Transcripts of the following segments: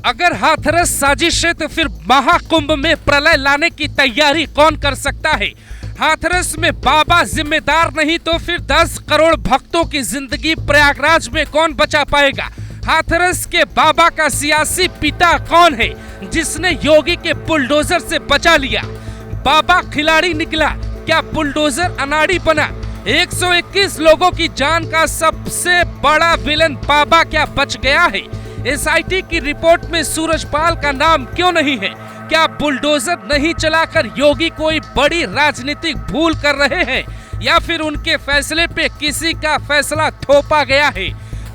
अगर हाथरस साजिश है तो फिर महाकुंभ में प्रलय लाने की तैयारी कौन कर सकता है। हाथरस में बाबा जिम्मेदार नहीं तो फिर 10 करोड़ भक्तों की जिंदगी प्रयागराज में कौन बचा पाएगा। हाथरस के बाबा का सियासी पिता कौन है जिसने योगी के बुलडोजर से बचा लिया। बाबा खिलाड़ी निकला, क्या बुलडोजर अनाड़ी बना। 121 लोगों की जान का सबसे बड़ा विलन बाबा क्या बच गया है। एसआईटी की रिपोर्ट में सूरजपाल का नाम क्यों नहीं है। क्या बुलडोजर नहीं चलाकर योगी कोई बड़ी राजनीतिक भूल कर रहे हैं या फिर उनके फैसले पे किसी का फैसला थोपा गया है।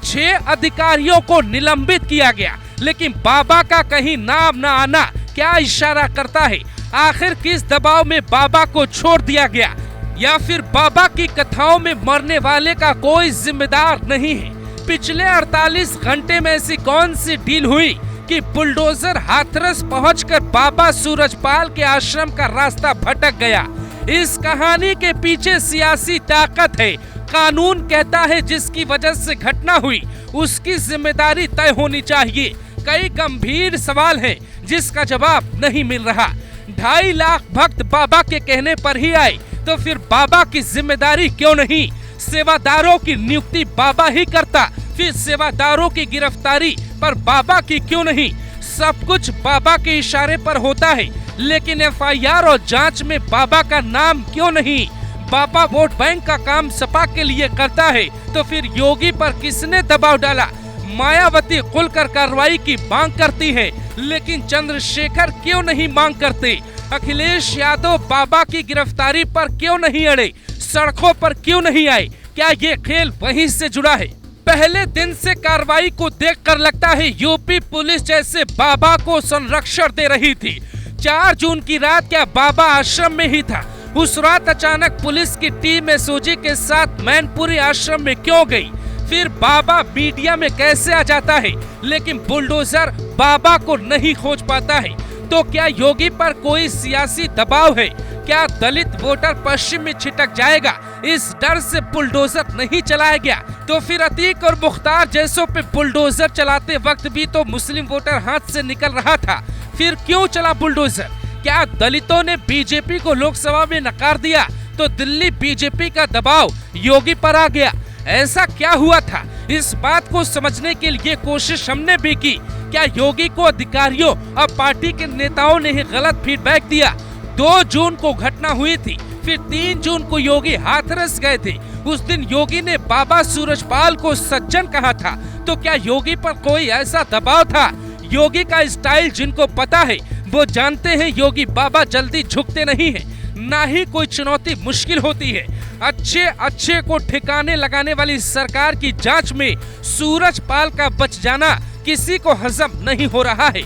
6 अधिकारियों को निलंबित किया गया लेकिन बाबा का कहीं नाम न आना क्या इशारा करता है। आखिर किस दबाव में बाबा को छोड़ दिया गया या फिर बाबा की कथाओं में मरने वाले का कोई जिम्मेदार नहीं है। पिछले 48 घंटे में ऐसी कौन सी डील हुई कि बुलडोजर हाथरस पहुंचकर बाबा सूरजपाल के आश्रम का रास्ता भटक गया। इस कहानी के पीछे सियासी ताकत है। कानून कहता है जिसकी वजह से घटना हुई उसकी जिम्मेदारी तय होनी चाहिए। कई गंभीर सवाल हैं जिसका जवाब नहीं मिल रहा। 2.5 लाख भक्त बाबा के कहने पर ही आए तो फिर बाबा की जिम्मेदारी क्यों नहीं। सेवादारों की नियुक्ति बाबा ही करता, फिर सेवादारों की गिरफ्तारी पर बाबा की क्यों नहीं। सब कुछ बाबा के इशारे पर होता है लेकिन एफआईआर और जांच में बाबा का नाम क्यों नहीं। बाबा वोट बैंक का काम सपा के लिए करता है तो फिर योगी पर किसने दबाव डाला। मायावती खुलकर कार्रवाई की मांग करती है लेकिन चंद्रशेखर क्यों नहीं मांग करते। अखिलेश यादव बाबा की गिरफ्तारी पर क्यों नहीं अड़े, सड़कों पर क्यों नहीं आए। क्या ये खेल वहीं से जुड़ा है। पहले दिन से कार्रवाई को देखकर लगता है यूपी पुलिस जैसे बाबा को संरक्षण दे रही थी। 4 जून की रात क्या बाबा आश्रम में ही था। उस रात अचानक पुलिस की टीम एसओजी के साथ मैनपुरी आश्रम में क्यों गई। फिर बाबा मीडिया में कैसे आ जाता है लेकिन बुलडोजर बाबा को नहीं खोज पाता है। तो क्या योगी पर कोई सियासी दबाव है। क्या दलित वोटर पश्चिम में छिटक जाएगा इस डर से बुलडोजर नहीं चलाया गया। तो फिर अतीक और मुख्तार जैसों पे बुलडोजर चलाते वक्त भी तो मुस्लिम वोटर हाथ से निकल रहा था, फिर क्यों चला बुलडोजर। क्या दलितों ने बीजेपी को लोकसभा में नकार दिया तो दिल्ली बीजेपी का दबाव योगी पर आ गया। ऐसा क्या हुआ था, इस बात को समझने के लिए कोशिश हमने भी की। क्या योगी को अधिकारियों और पार्टी के नेताओं ने ही गलत फीडबैक दिया। 2 जून को घटना हुई थी, फिर 3 जून को योगी हाथरस गए थे। उस दिन योगी ने बाबा सूरजपाल को सज्जन कहा था। तो क्या योगी पर कोई ऐसा दबाव था। योगी का स्टाइल जिनको पता है वो जानते हैं योगी बाबा जल्दी झुकते नहीं है, ना ही कोई चुनौती मुश्किल होती है। अच्छे को ठिकाने लगाने वाली सरकार की जांच में सूरजपाल का बच जाना किसी को हजम नहीं हो रहा है।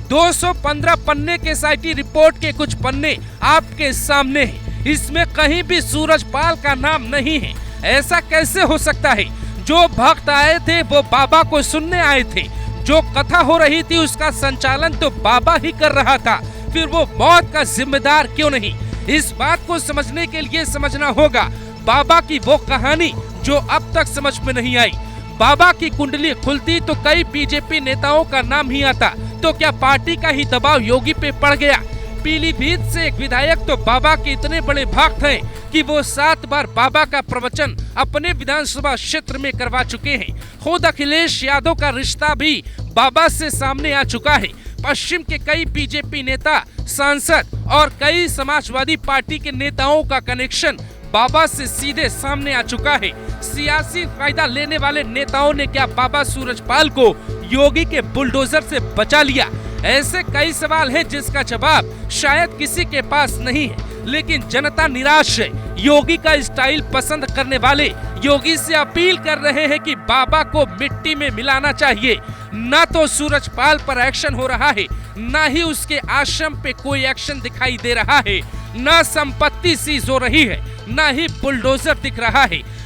215 पन्ने के एसआईटी रिपोर्ट के कुछ पन्ने आपके सामने हैं। इसमें कहीं भी सूरजपाल का नाम नहीं है। ऐसा कैसे हो सकता है। जो भक्त आए थे वो बाबा को सुनने आए थे। जो कथा हो रही थी उसका संचालन तो बाबा ही कर रहा था, फिर वो मौत का जिम्मेदार क्यों नहीं। इस बात को समझने के लिए समझना होगा बाबा की वो कहानी जो अब तक समझ में नहीं आई। बाबा की कुंडली खुलती तो कई बीजेपी नेताओं का नाम ही आता। तो क्या पार्टी का ही दबाव योगी पे पड़ गया। पीलीभीत से एक विधायक तो बाबा के इतने बड़े भक्त हैं कि वो 7 बार बाबा का प्रवचन अपने विधानसभा क्षेत्र में करवा चुके हैं। खुद अखिलेश यादव का रिश्ता भी बाबा से सामने आ चुका है। पश्चिम के कई बीजेपी नेता, सांसद और कई समाजवादी पार्टी के नेताओं का कनेक्शन बाबा से सीधे सामने आ चुका है। सियासी फायदा लेने वाले नेताओं ने क्या बाबा सूरजपाल को योगी के बुलडोजर से बचा लिया। ऐसे कई सवाल हैं जिसका जवाब शायद किसी के पास नहीं है लेकिन जनता निराश है। योगी का स्टाइल पसंद करने वाले योगी से अपील कर रहे हैं कि बाबा को मिट्टी में मिलाना चाहिए। न तो सूरजपाल पर एक्शन हो रहा है, न ही उसके आश्रम पे कोई एक्शन दिखाई दे रहा है, न संपत्ति सीज हो रही है, न ही बुलडोजर दिख रहा है।